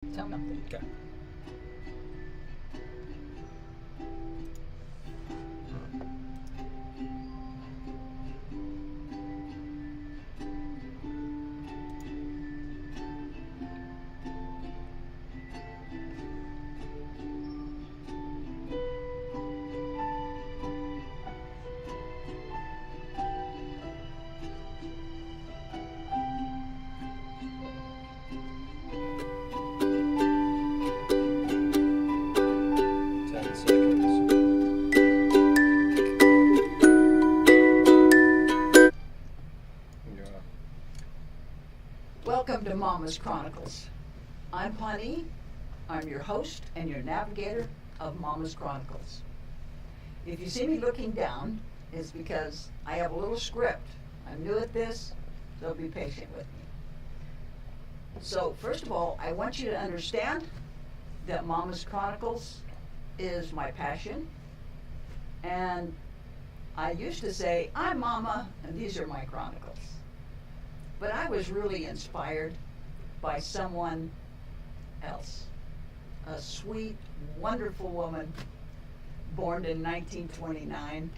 Tell me something. Okay. Ten seconds. Yeah. Welcome to Mama's Chronicles. I'm Pawnee. I'm your host and your navigator of Mama's Chronicles. If you see me looking down, it's because I have a little script. I'm new at this, so be patient with me. So, first of all, I want you to understand that Mama's Chronicles is my passion. And I used to say, I'm Mama, and these are my chronicles. But I was really inspired by someone else. A sweet, wonderful woman born in 1929,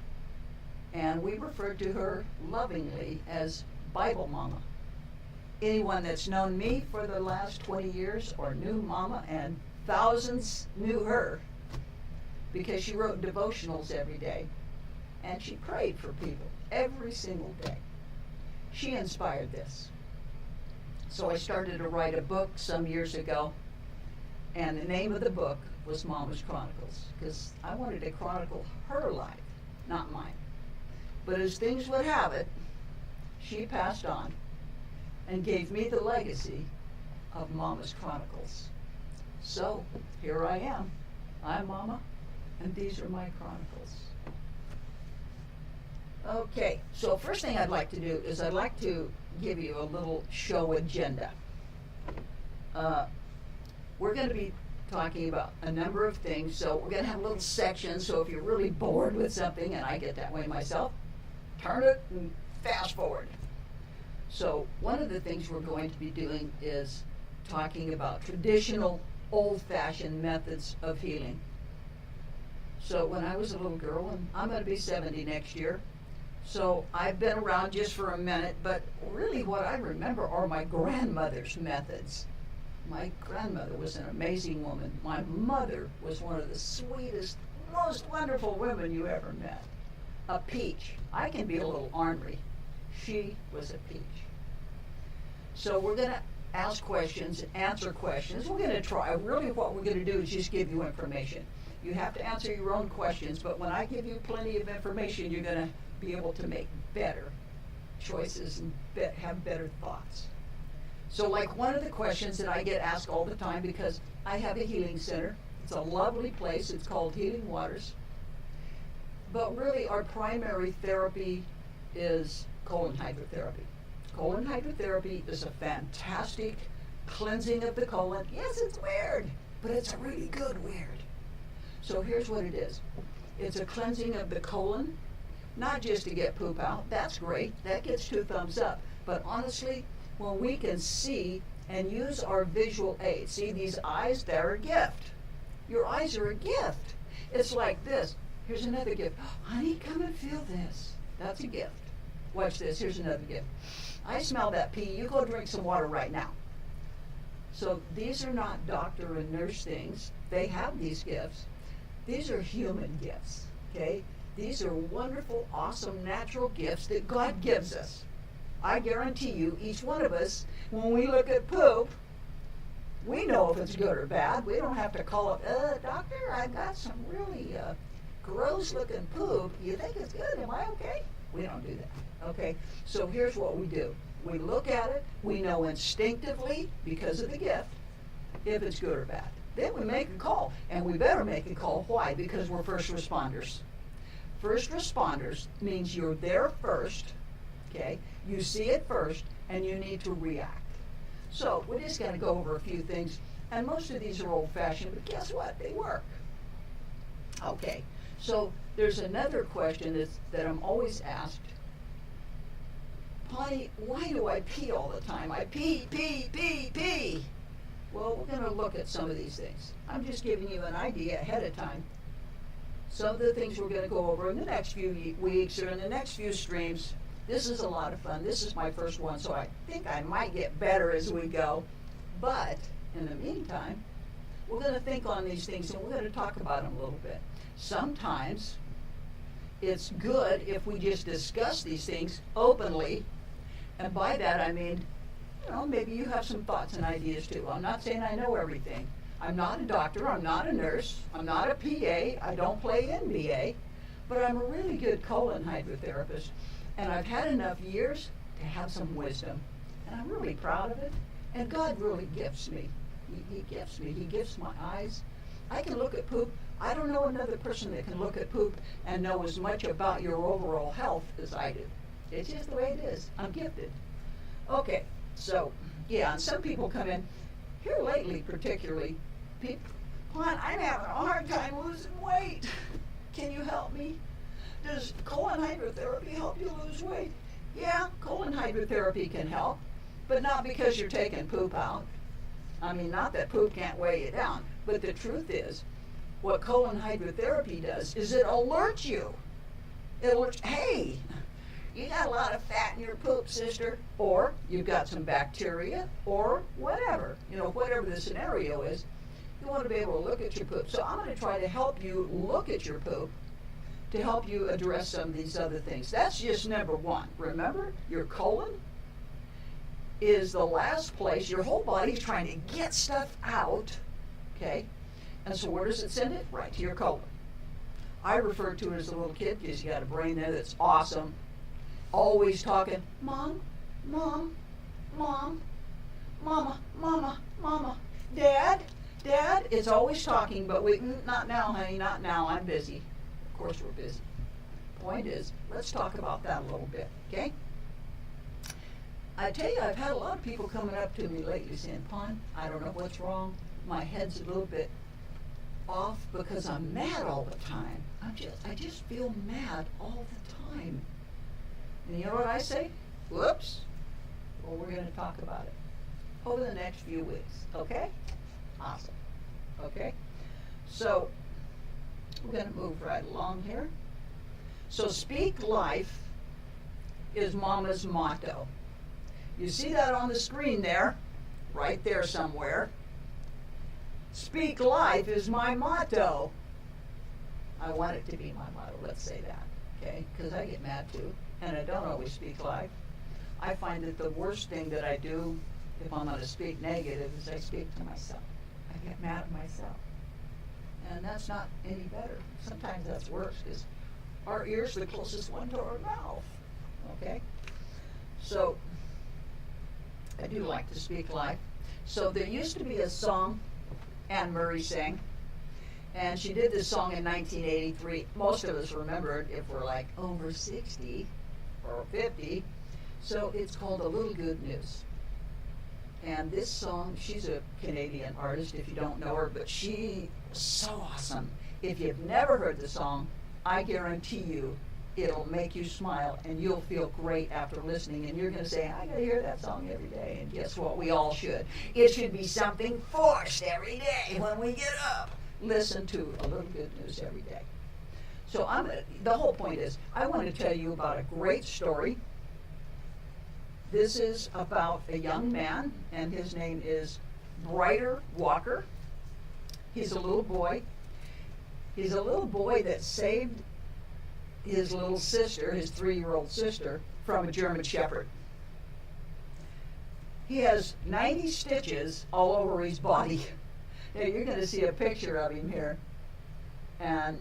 and we referred to her lovingly as Bible Mama. Anyone that's known me for the last 20 years or knew Mama, and thousands knew her because she wrote devotionals every day and she prayed for people every single day. She inspired this. So I started to write a book some years ago, and the name of the book was Mama's Chronicles, because I wanted to chronicle her life, not mine. But as things would have it, she passed on and gave me the legacy of Mama's Chronicles. So here I am. I'm Mama, and these are my chronicles. Okay, so first thing I'd like to do is I'd like to give you a little show agenda. We're going to be talking about a number of things, so we're going to have little sections, so if you're really bored with something, and I get that way myself, turn it and fast forward. So one of the things we're going to be doing is talking about traditional, old-fashioned methods of healing. So when I was a little girl, and I'm going to be 70 next year, so I've been around just for a minute, but really what I remember are my grandmother's methods. My grandmother was an amazing woman. My mother was one of the sweetest, most wonderful women you ever met. A peach. I can be a little ornery. She was a peach. So we're going to ask questions, answer questions. We're going to try. Really what we're going to do is just give you information. You have to answer your own questions, but when I give you plenty of information, you're going to be able to make better choices and have better thoughts. So like one of the questions that I get asked all the time, because I have a healing center. It's a lovely place. It's called Healing Waters. But really our primary therapy is colon hydrotherapy. Colon hydrotherapy is a fantastic cleansing of the colon. Yes, it's weird, but it's a really good weird. So here's what it is. It's a cleansing of the colon, not just to get poop out. That's great. That gets 2 thumbs up. But honestly, when we can see and use our visual aids, see these eyes, they're a gift. Your eyes are a gift. It's like this. Here's another gift. Honey, come and feel this. That's a gift. Watch this. Here's another gift. I smell that pee. You go drink some water right now. So these are not doctor and nurse things. They have these gifts. These are human gifts, okay? These are wonderful, awesome, natural gifts that God gives us. I guarantee you, each one of us, when we look at poop, we know if it's good or bad. We don't have to call up, doctor, I got some really gross looking poop. You think it's good? Am I okay? We don't do that, okay? So here's what we do. We look at it. We know instinctively, because of the gift, if it's good or bad. Then we make a call, and we better make a call. Why? Because we're first responders. First responders means you're there first, okay? You see it first, and you need to react. So we're just going to go over a few things, and most of these are old-fashioned, but guess what? They work. Okay, so there's another question that I'm always asked. Pawnee, why do I pee all the time? I pee, pee, pee, pee. Well, we're going to look at some of these things. I'm just giving you an idea ahead of time. Some of the things we're going to go over in the next few weeks or in the next few streams. This is a lot of fun. This is my first one, so I think I might get better as we go. But in the meantime, we're going to think on these things and we're going to talk about them a little bit. Sometimes it's good if we just discuss these things openly. And by that I mean, maybe you have some thoughts and ideas too. I'm not saying I know everything. I'm not a doctor, I'm not a nurse, I'm not a PA, I don't play NBA, but I'm a really good colon hydrotherapist. And I've had enough years to have some wisdom. And I'm really proud of it. And God really gifts me. He gifts me. He gifts my eyes. I can look at poop. I don't know another person that can look at poop and know as much about your overall health as I do. It's just the way it is. I'm gifted. Okay, so, yeah, and some people come in, here lately particularly, Juan, I'm having a hard time losing weight. Can you help me? Does colon hydrotherapy help you lose weight? Yeah, colon hydrotherapy can help, but not because you're taking poop out. I mean, not that poop can't weigh you down, but the truth is, what colon hydrotherapy does is it alerts you. It alerts, hey, you got a lot of fat in your poop, sister, or you've got some bacteria, or whatever, whatever the scenario is, you want to be able to look at your poop. So I'm going to try to help you look at your poop to help you address some of these other things. That's just number one. Remember, your colon is the last place. Your whole body's trying to get stuff out, okay? And so where does it send it? Right to your colon. I refer to it as a little kid because you got a brain there that's awesome. Always talking, mom, mom, mom, mama, mama, mama, dad, dad. It's always talking, but not now, honey, not now. I'm busy. Of course we're busy. Point is, let's talk about that a little bit, okay? I tell you, I've had a lot of people coming up to me lately saying, Pon, I don't know what's wrong. My head's a little bit off because I'm mad all the time. I just feel mad all the time. And you know what I say? Whoops. Well, we're going to talk about it over the next few weeks, okay? Awesome. Okay? So, we're going to move right along here. So, speak life is Mama's motto. You see that on the screen there, right there somewhere. Speak life is my motto. I want it to be my motto, let's say that, okay? Because I get mad too, and I don't always speak life. I find that the worst thing that I do, if I'm going to speak negative, is I speak to myself. I get mad at myself. And that's not any better. Sometimes that's worse, because our ear's the closest one to our mouth, okay? So, I do like to speak life. So there used to be a song Anne Murray sang, and she did this song in 1983. Most of us remember it if we're like over 60 or 50. So it's called A Little Good News. And this song, she's a Canadian artist if you don't know her, but she is so awesome. If you've never heard the song, I guarantee you it'll make you smile and you'll feel great after listening, and you're going to say, I got to hear that song every day. And guess what? We all should. It should be something forced every day when we get up. Listen to A Little Good News every day. So the whole point is, I want to tell you about a great story. This is about a young man, and his name is Brighter Walker. He's a little boy. He's a little boy that saved his little sister, his 3-year-old sister, from a German Shepherd. He has 90 stitches all over his body. Now you're going to see a picture of him here. And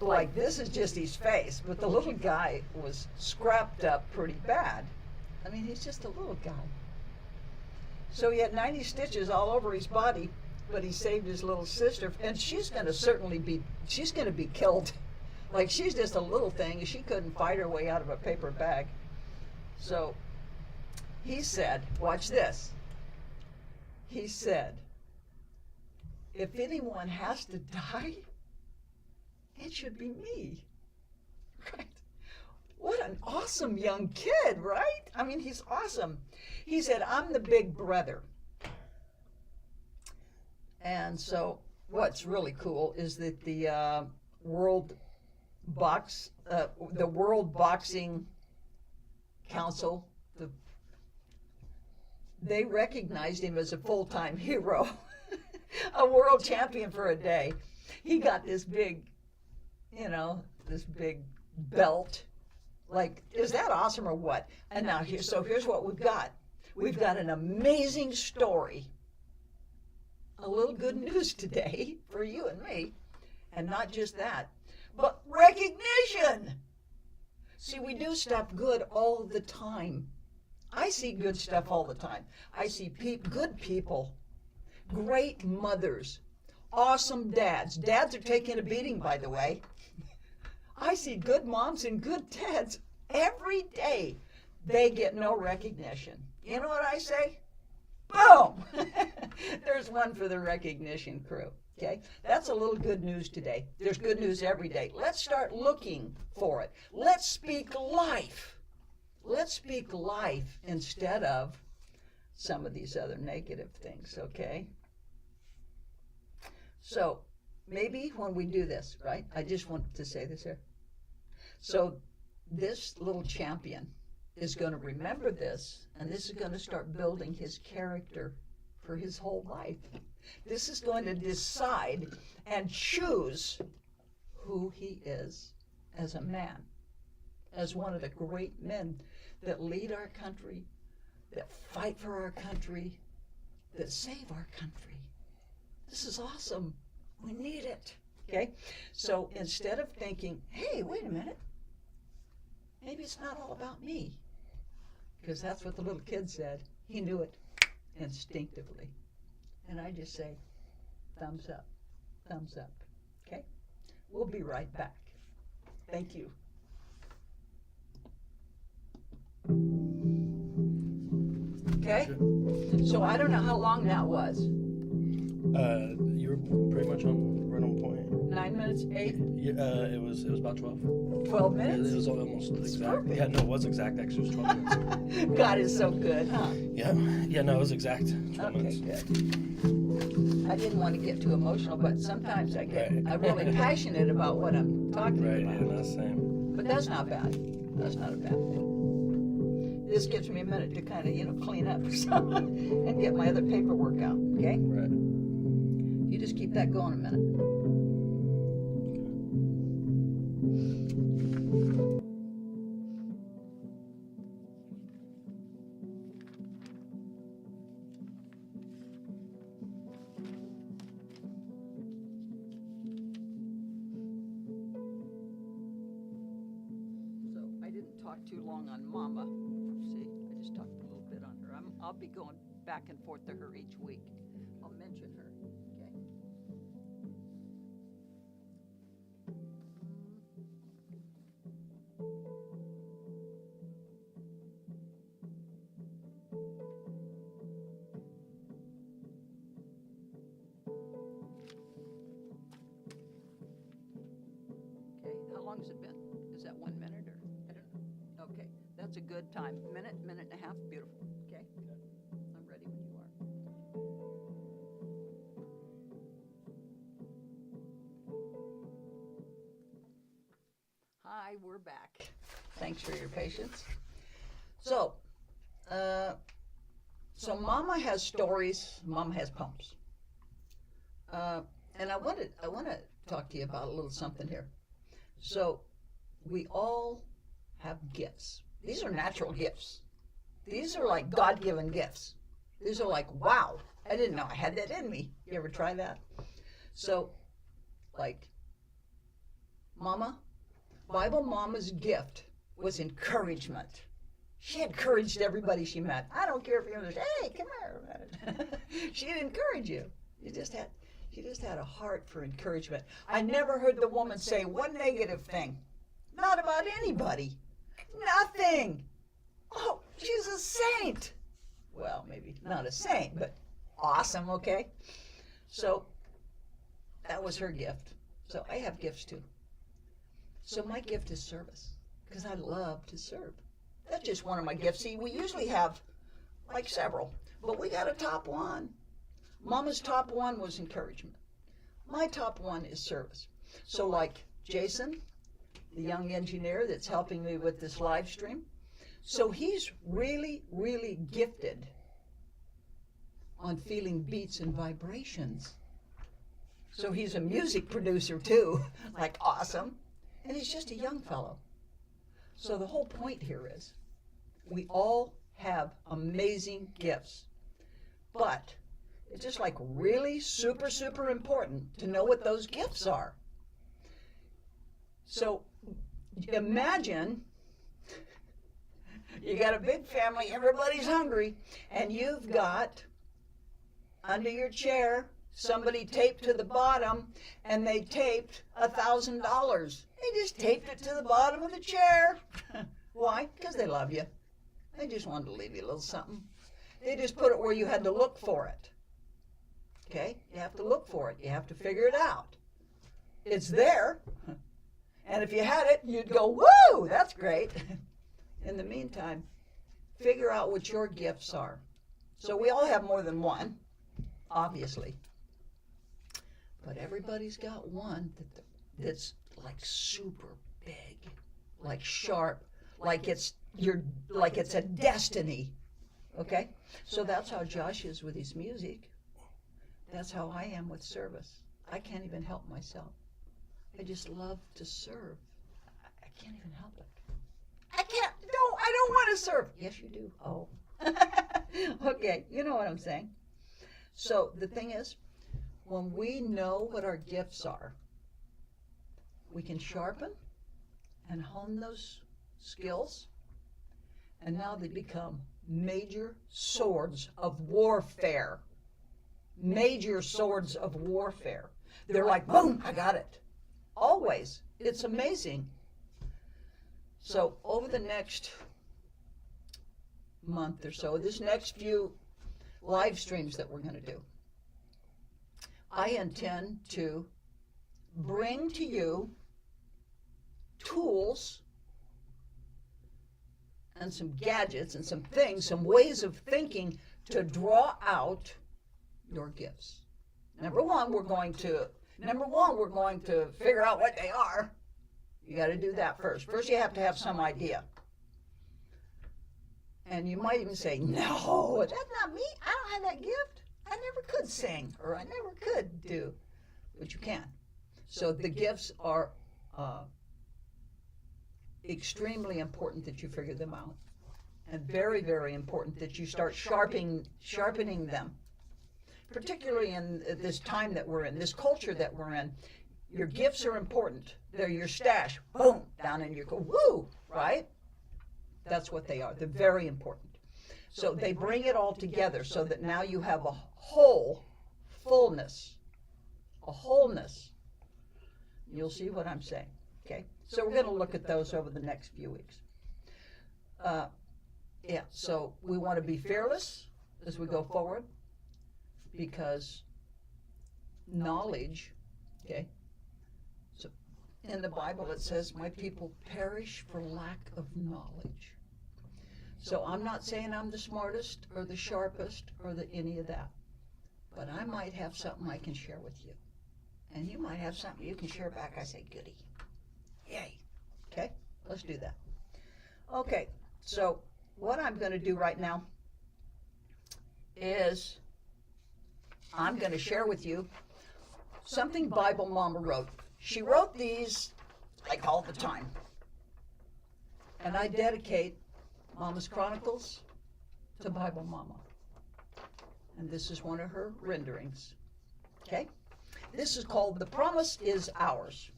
like this is just his face, but the little guy was scrapped up pretty bad. I mean, he's just a little guy. So he had 90 stitches all over his body, but he saved his little sister, and she's going to be killed. Like, she's just a little thing. She couldn't fight her way out of a paper bag. So he said, watch this. He said, if anyone has to die, it should be me. Right? What an awesome young kid, right? I mean, he's awesome. He said, I'm the big brother. And so what's really cool is that the World Boxing Council, they recognized him as a full-time hero, a world champion for a day. He got this big, this big belt. Like, is that awesome or what? And now here's what we've got. We've got an amazing story. A little good news today for you and me. And not just that, but recognition. See, we do stuff good all the time. I see good stuff all the time. I see good people, great mothers, awesome dads. Dads are taking a beating, by the way. I see good moms and good dads every day. They get no recognition. You know what I say? Boom! There's one for the recognition crew. Okay? That's a little good news today. There's good news every day. Let's start looking for it. Let's speak life. Let's speak life instead of some of these other negative things, okay? So maybe when we do this, right? I just want to say this here. So this little champion is going to remember this, and this is going to start building his character for his whole life. This is going to decide and choose who he is as a man, as one of the great men that lead our country, that fight for our country, that save our country. This is awesome. We need it. Okay? So instead of thinking, hey, wait a minute, maybe it's not all about me, because that's what the little kid said. He knew it instinctively. And I just say, thumbs up, thumbs up. Okay? We'll be right back. Thank you. Okay? So I don't know how long that was. You were pretty much right on point. 9 minutes, 8? Yeah, it was about 12. 12 minutes? It was almost exact. Perfect. Yeah, no, it was exact. Actually, it was 12 minutes. God is so good, huh? Yeah, no, it was exact. 12 Okay, minutes. good. I didn't want to get too emotional, but sometimes I'm Right. really passionate about what I'm talking Right, about. yeah, that's the same. But that's not bad. That's not a bad thing. This gives me a minute to kind of, clean up and get my other paperwork out, okay? Right. You just keep that going a minute. So I didn't talk too long on Mama. See, I just talked a little bit on her. I'll be going back and forth to her each week. I'll mention her, okay? Okay, how long has it been? Is that 1 minute or, I don't know. Okay, that's a good time. Minute and a half, beautiful, okay? I'm ready when you are. Hi, we're back. Thanks for your patience. So Mama has stories, Mama has poems. And I want to talk to you about a little something here. So we all have gifts. These are natural gifts. These are like God-given gifts. These are like, wow, I didn't know I had that in me. You ever try that? So, like, Bible Mama's gift was encouragement. She encouraged everybody she met. I don't care if you understand, hey, come here. She'd encourage you. She just had a heart for encouragement. I never heard the woman say one negative thing. Not about anybody. Nothing. Oh, she's a saint. Well, maybe not a saint, but awesome, okay? So that was her gift. So I have gifts too. So my gift is service, because I love to serve. That's just one of my gifts. See, we usually have like several, but we got a top one. Mama's top one was encouragement. My top one is service. So like Jason, the young engineer that's helping me with this live stream, so he's really, really gifted on feeling beats and vibrations. So he's a music producer too, like awesome. And he's just a young fellow. So the whole point here is we all have amazing gifts. But it's just like really super, super important to know what those gifts are. So imagine you got a big family, everybody's hungry, and you've got under your chair somebody taped to the bottom, and they taped $1,000. They just taped it to the bottom of the chair. Why? Because they love you. They just wanted to leave you a little something. They just put it where you had to look for it. Okay? You have to look for it. You have to figure it out. It's there. And if you had it, you'd go, woo, that's great. In the meantime, figure out what your gifts are. So we all have more than one, obviously. But everybody's got one that's like super big, like sharp, like it's a destiny. Okay? So that's how Josh is with his music. That's how I am with service. I can't even help myself. I just love to serve. I can't even help it. I don't want to serve. Yes, you do. Oh. Okay, you know what I'm saying. So the thing is, when we know what our gifts are, we can sharpen and hone those skills, and now they become major swords of warfare. Major swords of warfare. They're like, boom, I got it. Always. It's amazing. So over the next month or so, this next few live streams that we're going to do, I intend to bring to you tools and some gadgets and some things, some ways of thinking to draw out your gifts. Number one, we're going to figure out what they are. You got to do that first. First, you have to have some idea. And you might even say, no, that's not me. I don't have that gift. I never could sing, or I never could do. But you can. So the gifts are extremely important that you figure them out. And very, very important that you start sharpening them. Particularly in this time that we're in, this culture that we're in. Your gifts are important. They're your stash. Boom, down in your, woo, right? That's what they are. They're very important. So they bring it all together so that now you have a whole fullness, a wholeness. You'll see what I'm saying, okay? So we're going to look at those over the next few weeks. So we want to be fearless as we go forward because knowledge, okay? So in the Bible it says, my people perish for lack of knowledge. So I'm not saying I'm the smartest or the sharpest or any of that. But I might have something I can share with you. And you might have something you can share back. I say, goody. Yay. Okay, let's do that. Okay, so what I'm going to do right now is I'm going to share with you something Bible Mama wrote. She wrote these like all the time. And I dedicate Mama's Chronicles to Bible Mama. And this is one of her renderings. Okay? This is called The Promise is Ours.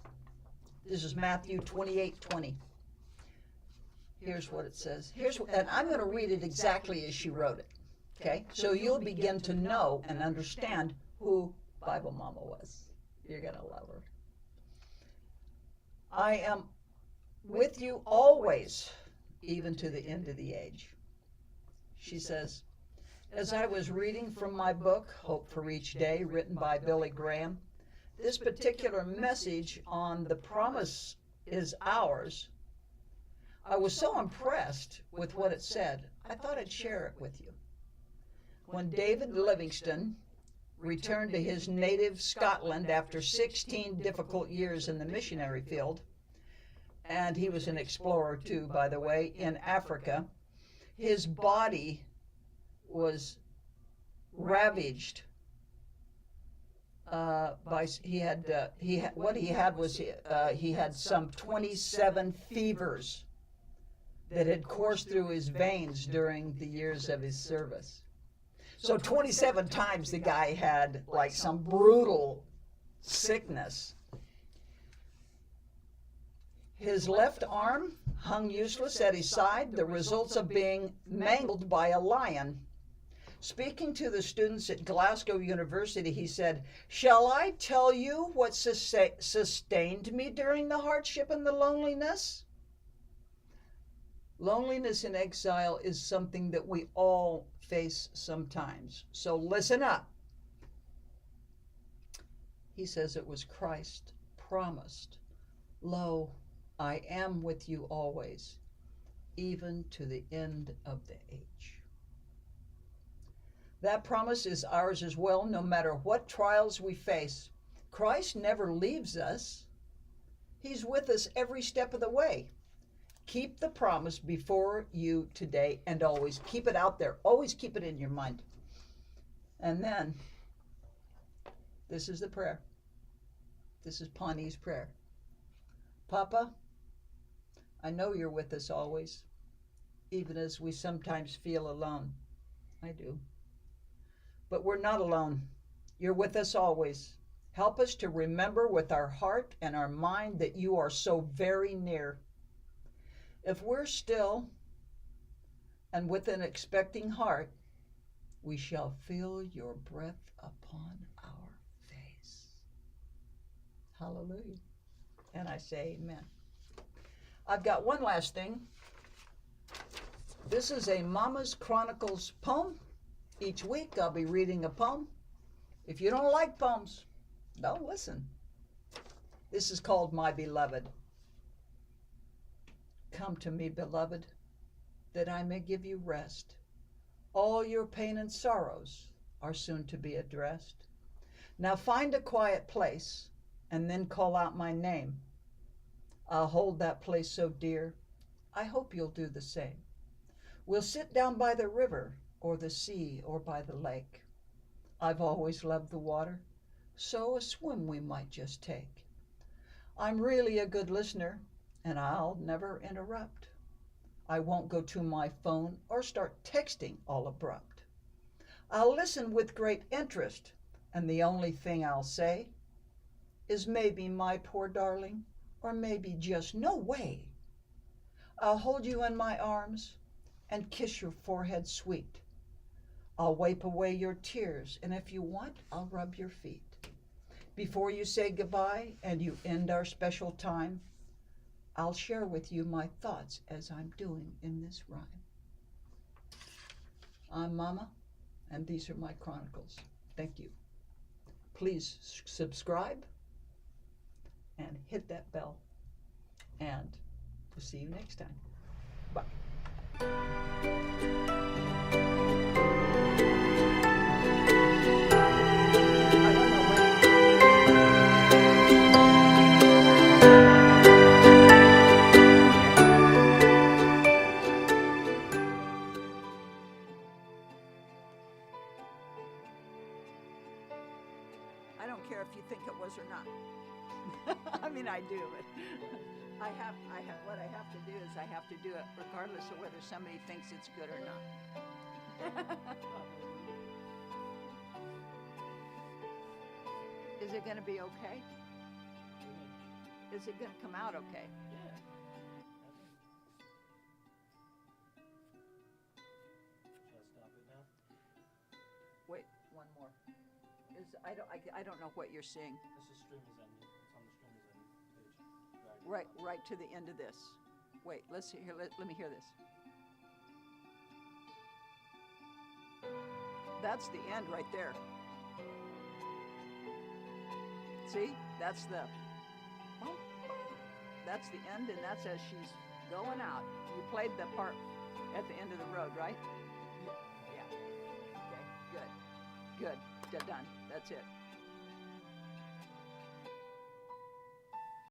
This is Matthew 28:20. Here's what it says. And I'm going to read it exactly as she wrote it. Okay? So you'll begin to know and understand who Bible Mama was. You're going to love her. I am with you always, even to the end of the age. She says, as I was reading from my book, Hope for Each Day, written by Billy Graham, this particular message on the promise is ours, I was so impressed with what it said, I thought I'd share it with you. When David Livingston returned to his native Scotland after 16 difficult years in the missionary field. And he was an explorer too, by the way, in Africa. His body was ravaged he had some 27 fevers that had coursed through his veins during the years of his service. So 27 times the guy had like some brutal sickness. His left arm hung useless at his side, the results of being mangled by a lion. Speaking to the students at Glasgow University, he said, "Shall I tell you what sustained me during the hardship and the loneliness?" Loneliness in exile is something that we all face sometimes. So listen up. He says it was Christ promised, "Lo, I am with you always, even to the end of the age." That promise is ours as well, no matter what trials we face. Christ never leaves us. He's with us every step of the way. Keep the promise before you today and always. Keep it out there. Always keep it in your mind. And then, this is the prayer. This is Pawnee's prayer. Papa, I know you're with us always, even as we sometimes feel alone. I do. But we're not alone. You're with us always. Help us to remember with our heart and our mind that you are so very near. If we're still and with an expecting heart, we shall feel your breath upon our face. Hallelujah. And I say amen. I've got one last thing. This is a Mama's Chronicles poem. Each week I'll be reading a poem. If you don't like poems, don't listen. This is called My Beloved. Come to me, beloved, that I may give you rest. All your pain and sorrows are soon to be addressed. Now find a quiet place and then call out my name. I'll hold that place so dear, I hope you'll do the same. We'll sit down by the river or the sea or by the lake. I've always loved the water, so a swim we might just take. I'm really a good listener, and I'll never interrupt. I won't go to my phone or start texting all abrupt. I'll listen with great interest, and the only thing I'll say is maybe, my poor darling, or maybe just no way. I'll hold you in my arms and kiss your forehead sweet. I'll wipe away your tears, and if you want, I'll rub your feet. Before you say goodbye and you end our special time, I'll share with you my thoughts as I'm doing in this rhyme. I'm Mama, and these are my chronicles. Thank you. Please subscribe and hit that bell, and we'll see you next time. Bye. I don't care if you think it was or not. I mean, I do, but what I have to do is I have to do it regardless of whether somebody thinks it's good or not. Is it going to be okay? Is it going to come out okay? Yeah. Shall I stop it now? Wait, one more. I don't know what you're seeing. This is stream is ending. It's on the stream is ending page. Right to the end of this. Wait, let's see here. Let me hear this. That's the end right there. See? That's the end, and that's as she's going out. You played the part at the end of the road, right? Yeah. Okay, good. Done. That's it.